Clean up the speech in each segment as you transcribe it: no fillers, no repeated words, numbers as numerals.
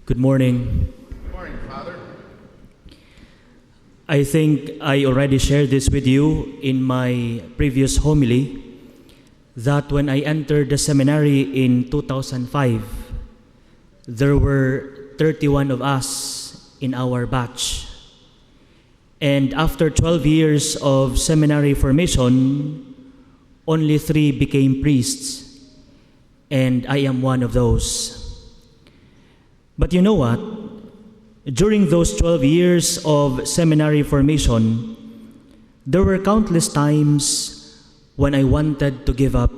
Good morning. Good morning, Father. I think I already shared this with you in my previous homily that when I entered the seminary in 2005, there were 31 of us in our batch. And after 12 years of seminary formation, only 3 became priests, and I am one of those. But you know what? During those 12 years of seminary formation, there were countless times when I wanted to give up,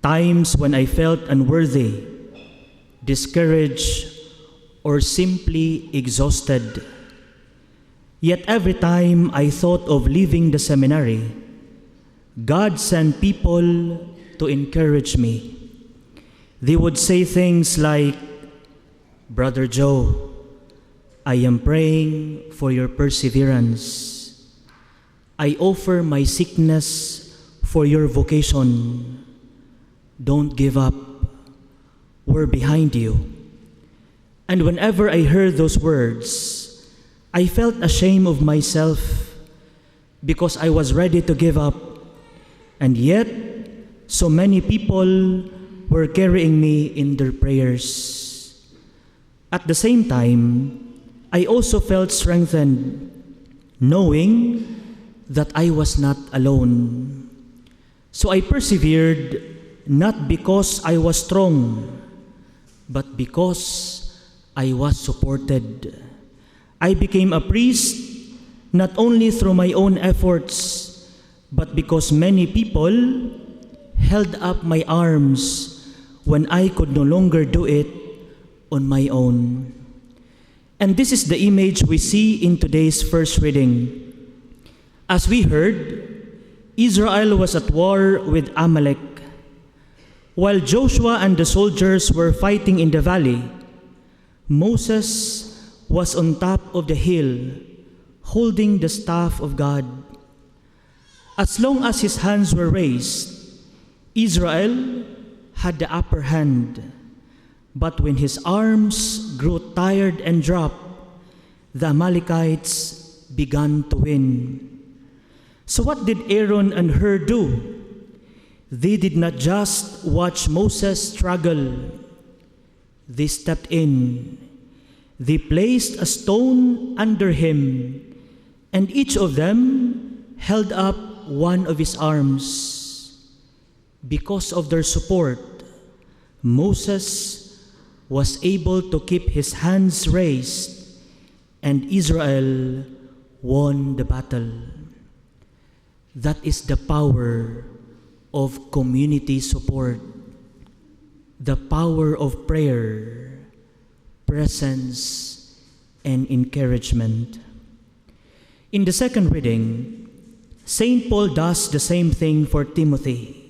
times when I felt unworthy, discouraged, or simply exhausted. Yet every time I thought of leaving the seminary, God sent people to encourage me. They would say things like, "Brother Joe, I am praying for your perseverance. I offer my sickness for your vocation. Don't give up. We're behind you." And whenever I heard those words, I felt ashamed of myself because I was ready to give up. And yet, so many people were carrying me in their prayers. At the same time, I also felt strengthened, knowing that I was not alone. So I persevered, not because I was strong, but because I was supported. I became a priest not only through my own efforts, but because many people held up my arms when I could no longer do it on my own. And this is the image we see in today's first reading. As we heard, Israel was at war with Amalek. While Joshua and the soldiers were fighting in the valley, Moses was on top of the hill, holding the staff of God. As long as his hands were raised, Israel had the upper hand. But when his arms grew tired and dropped, the Amalekites began to win. So what did Aaron and Hur do? They did not just watch Moses struggle. They stepped in. They placed a stone under him, and each of them held up one of his arms. Because of their support, Moses was able to keep his hands raised, and Israel won the battle. That is the power of community support, the power of prayer, presence, and encouragement. In the second reading, St. Paul does the same thing for Timothy.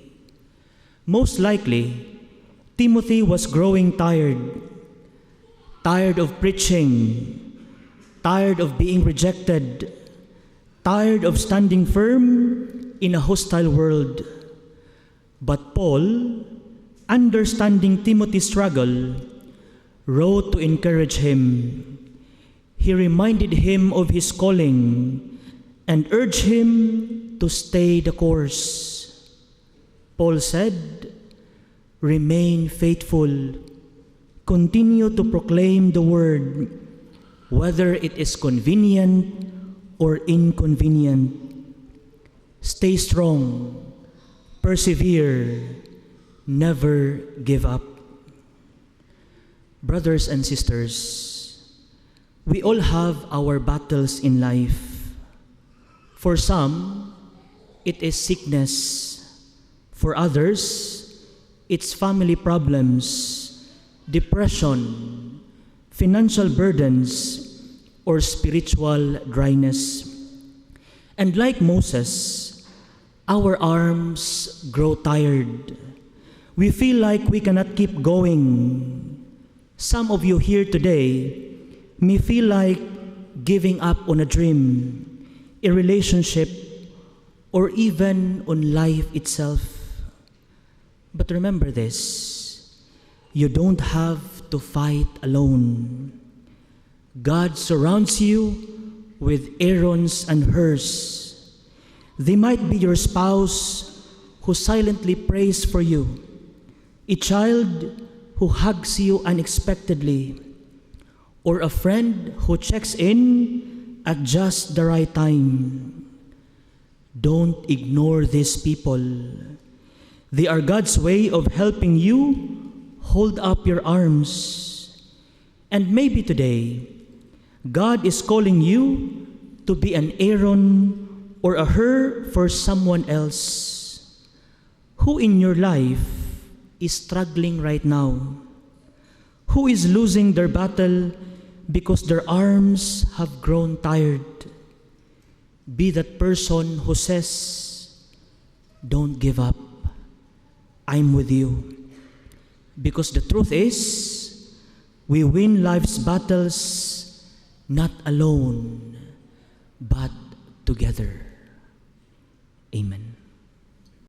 Most likely, Timothy was growing tired of preaching, tired of being rejected, tired of standing firm in a hostile world. But Paul, understanding Timothy's struggle, wrote to encourage him. He reminded him of his calling and urged him to stay the course. Paul said, "Remain faithful. Continue to proclaim the word, whether it is convenient or inconvenient. Stay strong. Persevere. Never give up." Brothers and sisters, we all have our battles in life. For some, it is sickness. For others, it's family problems, depression, financial burdens, or spiritual dryness. And like Moses, our arms grow tired. We feel like we cannot keep going. Some of you here today may feel like giving up on a dream, a relationship, or even on life itself. But remember this, you don't have to fight alone. God surrounds you with Aarons and hers. They might be your spouse who silently prays for you, a child who hugs you unexpectedly, or a friend who checks in at just the right time. Don't ignore these people. They are God's way of helping you hold up your arms. And maybe today, God is calling you to be an Aaron or a Hur for someone else. Who in your life is struggling right now? Who is losing their battle because their arms have grown tired? Be that person who says, "Don't give up. I'm with you." Because the truth is, we win life's battles not alone, but together. Amen.